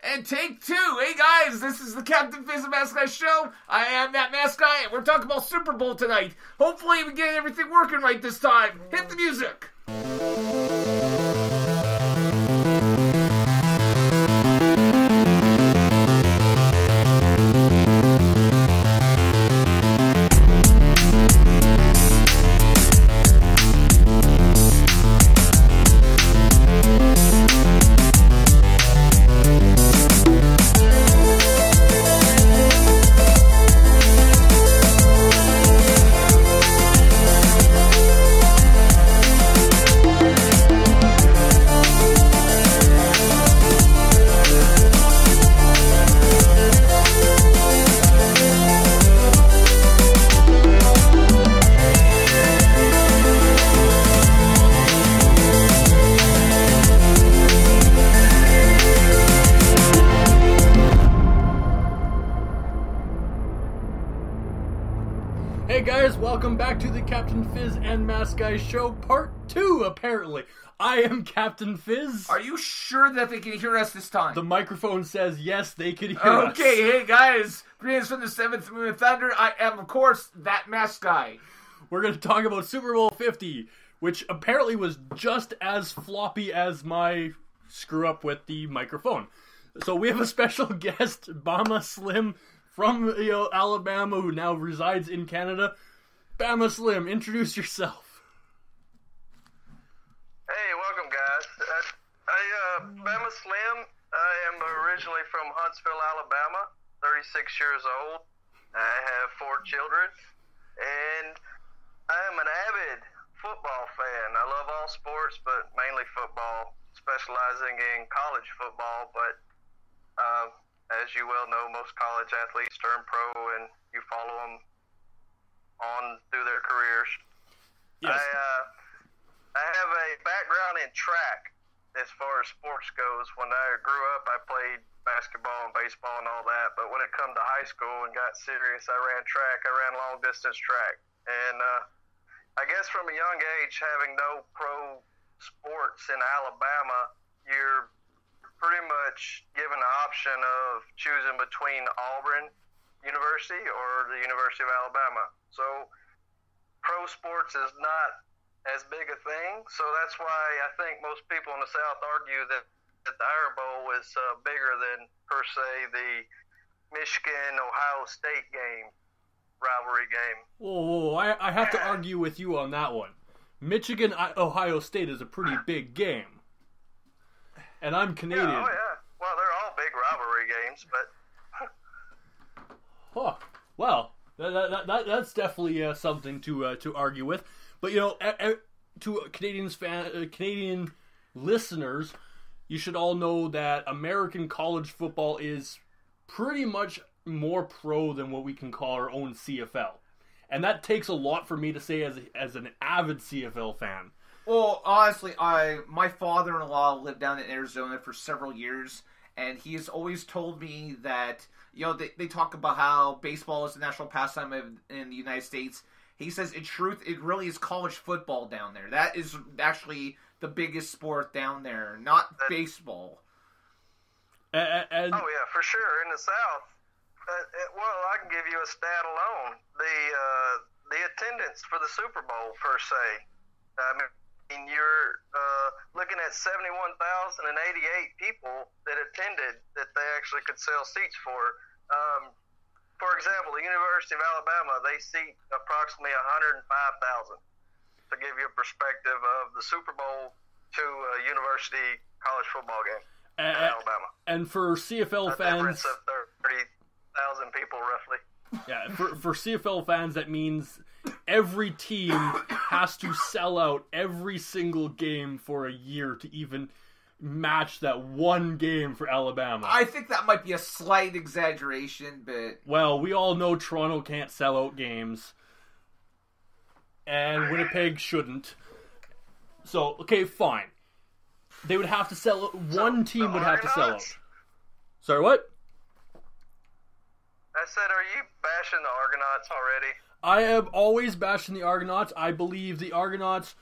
And take two. Hey guys, this is the Capt Fizz Masked Guy show. I am that Masked Guy, and we're talking about Superbowl tonight. Hopefully we get everything working right this time. Hit the music. Hey guys, welcome back to the Capt Fizz and Masked Guy show, part 2, apparently. I am Capt Fizz. Are you sure that they can hear us this time? The microphone says yes, they can hear us. Okay, hey guys. Greetings from the 7th Moon of Thunder. I am, of course, that Masked Guy. We're going to talk about Super Bowl 50, which apparently was just as floppy as my screw-up with the microphone. So we have a special guest, Bama Slim, from Alabama, who now resides in Canada. Bama Slim, introduce yourself. Hey, welcome guys. Bama Slim. I am originally from Huntsville, Alabama, 36 years old. I have 4 children, and I am an avid football fan. I love all sports, but mainly football, specializing in college football, but as you well know, most college athletes turn pro, and you follow them on through their careers. Yes. I have a background in track as far as sports goes. When I grew up, I played basketball and baseball and all that, but when it come to high school and got serious, I ran track. I ran long-distance track. And I guess from a young age, having no pro sports in Alabama, you're pretty much given the option of choosing between Auburn University or the University of Alabama. So pro sports is not as big a thing. So that's why I think most people in the South argue that the Iron Bowl is bigger than, per se, the Michigan-Ohio State game, rivalry game. Whoa, I have to argue with you on that one. Michigan-Ohio State is a pretty big game. And I'm Canadian. Yeah, oh yeah. Well, they're all big rivalry games, but... Huh. Well, that's definitely something to argue with. But, to Canadian listeners, you should all know that American college football is pretty much more pro than what we can call our own CFL. And that takes a lot for me to say as an avid CFL fan. Well, honestly, my father-in-law lived down in Arizona for several years, and he has always told me that, they talk about how baseball is the national pastime in the United States. He says, in truth, it really is college football down there. That is actually the biggest sport down there, not baseball. Oh, yeah, for sure. In the South, well, I can give you a stat alone. The attendance for the Super Bowl, per se. I mean, you're looking at 71,088 people that attended that they actually could sell seats for. For example, the University of Alabama, they seat approximately 105,000 to give you a perspective of the Super Bowl to a university college football game in Alabama. And for CFL fans... difference of 30,000 people, roughly. Yeah, for CFL fans, that means every team has to sell out every single game for a year to even match that one game for Alabama. I think that might be a slight exaggeration, but... Well, we all know Toronto can't sell out games. And Winnipeg shouldn't. So, okay, fine. They would have to sell out... One team would have to sell out. Sorry, what? I said, are you bashing the Argonauts already? I am always bashing the Argonauts. I believe the Argonauts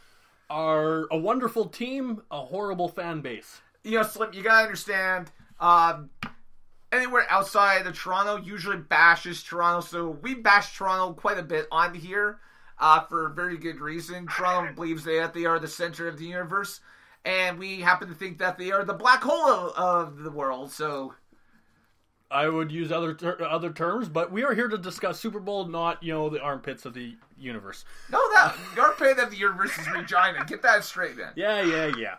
are a wonderful team, a horrible fan base. Slim, you gotta understand, anywhere outside of Toronto usually bashes Toronto, so we bash Toronto quite a bit on here for very good reason. Toronto believes that they are the center of the universe, and we happen to think that they are the black hole of the world, so... I would use other terms, but we are here to discuss Super Bowl, not, the armpits of the universe. No, the armpit of the universe is Regina. Get that straight, then. Yeah.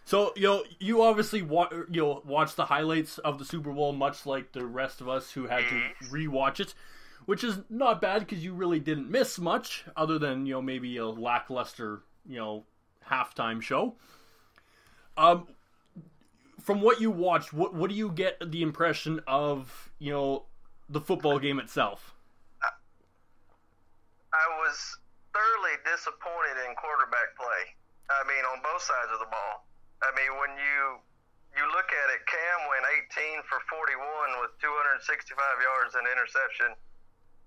So, you obviously watch the highlights of the Super Bowl, much like the rest of us who had to rewatch it, which is not bad because you really didn't miss much, other than, maybe a lackluster, halftime show. From what you watched, what do you get the impression of, the football game itself? I was thoroughly disappointed in quarterback play. I mean, on both sides of the ball. I mean, when you look at it, Cam went 18 for 41 with 265 yards and interception,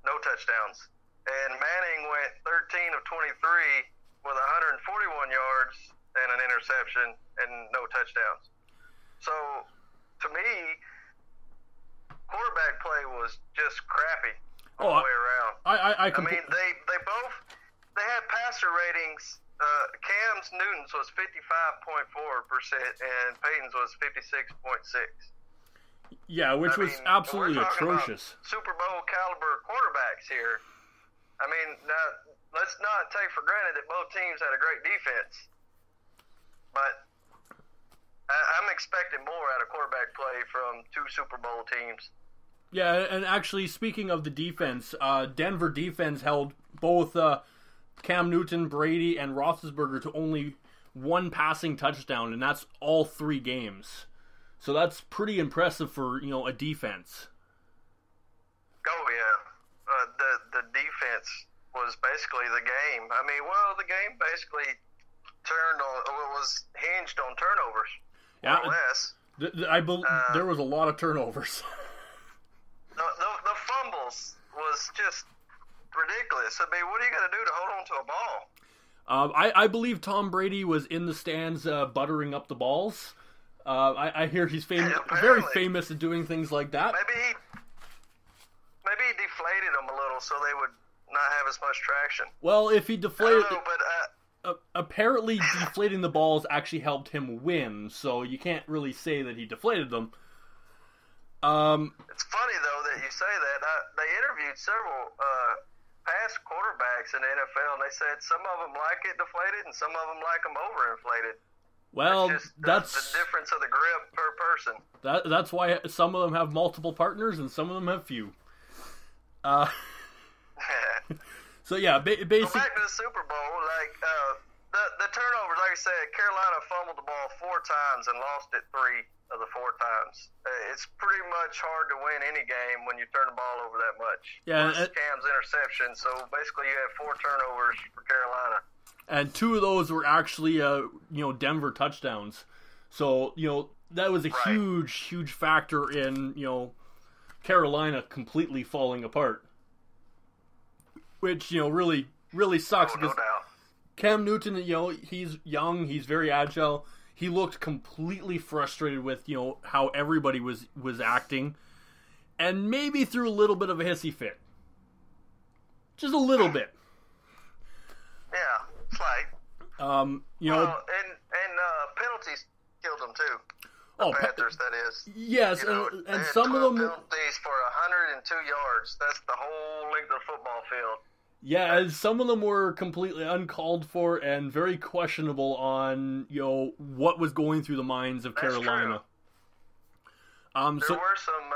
no touchdowns. And Manning went 13 of 23 with 141 yards and an interception and no touchdowns. So, to me, quarterback play was just crappy all the way around. I mean, they had passer ratings. Cam's Newton's was 55.4% and Peyton's was 56.6. Yeah, which was absolutely atrocious. Super Bowl caliber quarterbacks here. I mean, now, let's not take for granted that both teams had a great defense, but I'm expecting more out of quarterback play from two Super Bowl teams. Yeah, and actually, speaking of the defense, Denver defense held both Cam Newton, Brady, and Roethlisberger to only one passing touchdown, and that's all 3 games. So that's pretty impressive for, a defense. Oh, yeah. The defense was basically the game. I mean, the game basically was hinged on turnovers. Yeah, more or less. There was a lot of turnovers. The fumbles was just ridiculous. I mean, what are you going to do to hold on to a ball? I believe Tom Brady was in the stands buttering up the balls. I hear he's very famous at doing things like that. Maybe he deflated them a little so they would not have as much traction. Well, if he deflated... I don't know, but... apparently deflating the balls actually helped him win, so you can't really say that he deflated them. It's funny, though, that you say that. They interviewed several past quarterbacks in the NFL, and they said some of them like it deflated and some of them like them overinflated. Well, that's the difference of the grip per person. That's why some of them have multiple partners and some of them have few. So yeah, basically. So back to the Super Bowl, the turnovers. Like I said, Carolina fumbled the ball 4 times and lost it 3 of the 4 times. It's pretty much hard to win any game when you turn the ball over that much. Yeah, Cam's interception. So basically, you had 4 turnovers for Carolina. And 2 of those were actually, Denver touchdowns. So that was a huge factor in Carolina completely falling apart. Which, really sucks because Cam Newton, he's young, he's very agile. He looked completely frustrated with, how everybody was acting. And maybe threw a little bit of a hissy fit. Just a little bit. Yeah, slight. And penalties killed them too. The Panthers, that is. Yes, and some of them... penalties for 102 yards. That's the whole length of the football field. Yeah, and some of them were completely uncalled for and very questionable on, what was going through the minds of Carolina. There were some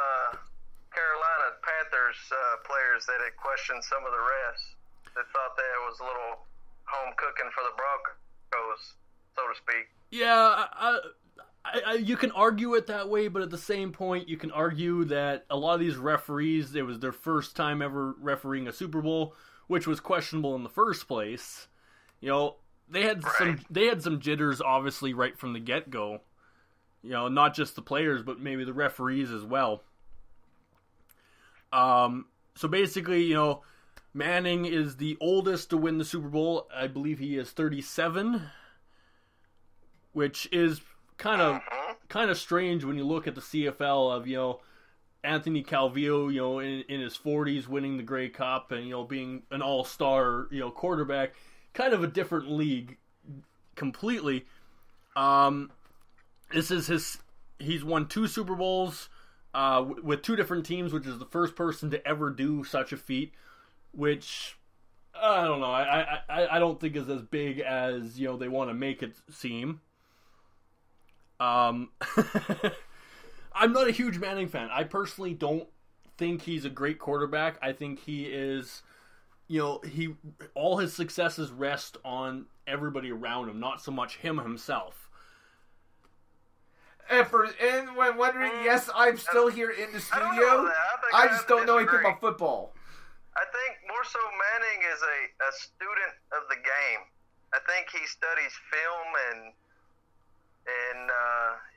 Carolina Panthers players that had questioned some of the refs that thought that was a little home cooking for the Broncos, so to speak. Yeah, you can argue it that way, but at the same point, you can argue that a lot of these referees, it was their first time ever refereeing a Super Bowl, which was questionable in the first place. They had some jitters, obviously, right from the get-go. Not just the players, but maybe the referees as well. So basically, Manning is the oldest to win the Super Bowl. I believe he is 37, which is kind of strange when you look at the CFL of, Anthony Calvillo, in his 40s, winning the Grey Cup and being an all-star, quarterback, kind of a different league completely. This is he's won 2 Super Bowls with 2 different teams, which is the first person to ever do such a feat, which I don't know. I don't think is as big as they want to make it seem. I'm not a huge Manning fan. I personally don't think he's a great quarterback. I think he is, all his successes rest on everybody around him, not so much him himself. And when wondering, yes, I'm still here in the studio. I just don't know anything about football. I think more so Manning is a student of the game. I think he studies film and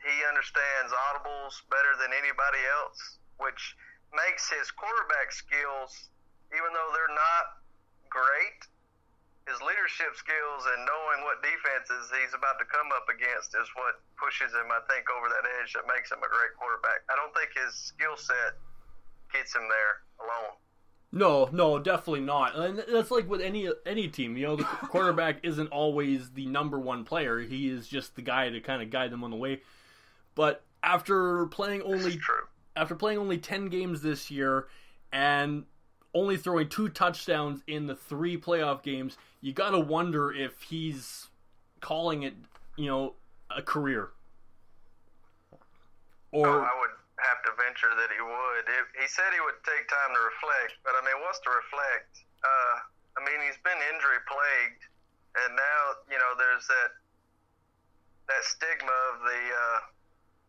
he understands audibles better than anybody else, which makes his quarterback skills, even though they're not great, his leadership skills and knowing what defenses he's about to come up against is what pushes him, I think, over that edge that makes him a great quarterback. I don't think his skill set gets him there alone. No, definitely not. And that's like with any team. The quarterback isn't always the number one player. He is just the guy to kind of guide them on the way. But after playing only 10 games this year and only throwing 2 touchdowns in the 3 playoff games, you got to wonder if he's calling it, a career. I would have to venture that he would. He said he would take time to reflect, but I mean, what's to reflect? He's been injury plagued, and now there's that stigma of the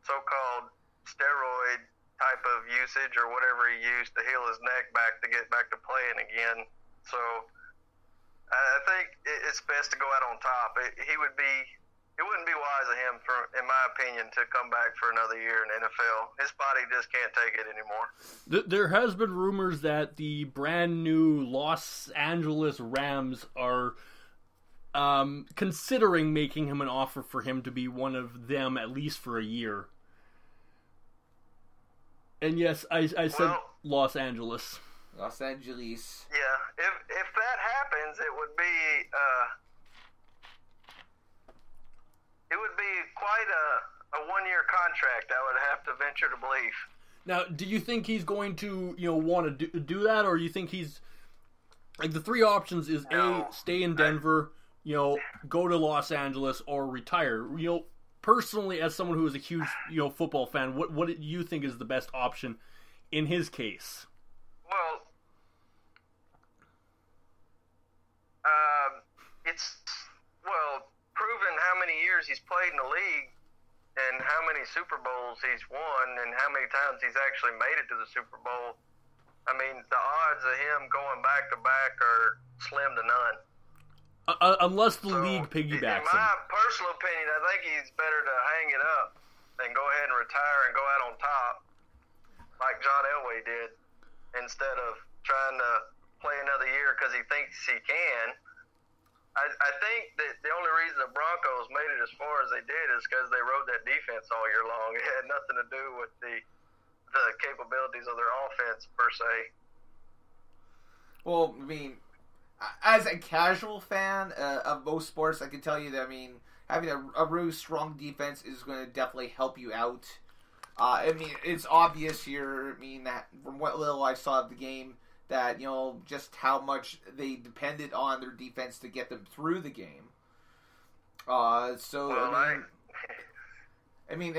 so-called steroid type of usage or whatever he used to heal his neck back to get back to playing again. So I think it's best to go out on top. It wouldn't be wise of him, in my opinion, to come back for another year in the NFL. His body just can't take it anymore. There has been rumors that the brand new Los Angeles Rams are considering making him an offer for him to be one of them at least for a year. And yes, I said Los Angeles. Los Angeles. Yeah, if that happens, it would be quite a 1-year contract. I would have to venture to believe. Now, do you think he's going to want to do that, or you think he's like the 3 options is A, stay in Denver, go to Los Angeles, or retire? Personally, as someone who is a huge football fan, what do you think is the best option in his case? Well, it's proven how many years he's played in the league and how many Super Bowls he's won and how many times he's actually made it to the Super Bowl. I mean, the odds of him going back to back are slim to none. Unless the league piggybacks him. In my personal opinion, I think he's better to hang it up and go ahead and retire and go out on top like John Elway did instead of trying to play another year because he thinks he can. I think that the only reason the Broncos made it as far as they did is because they rode that defense all year long. It had nothing to do with the capabilities of their offense per se. Well, I mean, as a casual fan of most sports, I can tell you that, having a really strong defense is going to definitely help you out. It's obvious here, that from what little I saw of the game, that, just how much they depended on their defense to get them through the game. And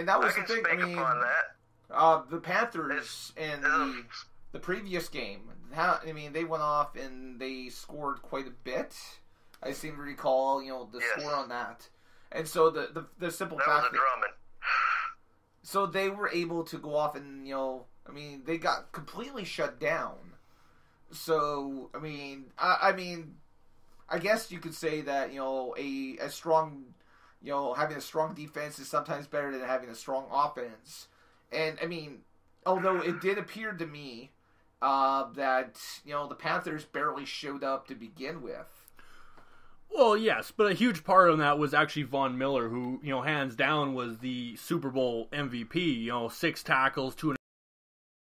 that was the thing. The Panthers in the previous game, they went off and they scored quite a bit. I seem to recall, the score on that. And so the simple fact that was a drumming. So they were able to go off and, they got completely shut down. So, I guess you could say that, a strong, having a strong defense is sometimes better than having a strong offense. And, although it did appear to me that, the Panthers barely showed up to begin with. Well, yes, but a huge part of that was actually Von Miller, who, hands down was the Super Bowl MVP, 6 tackles, 2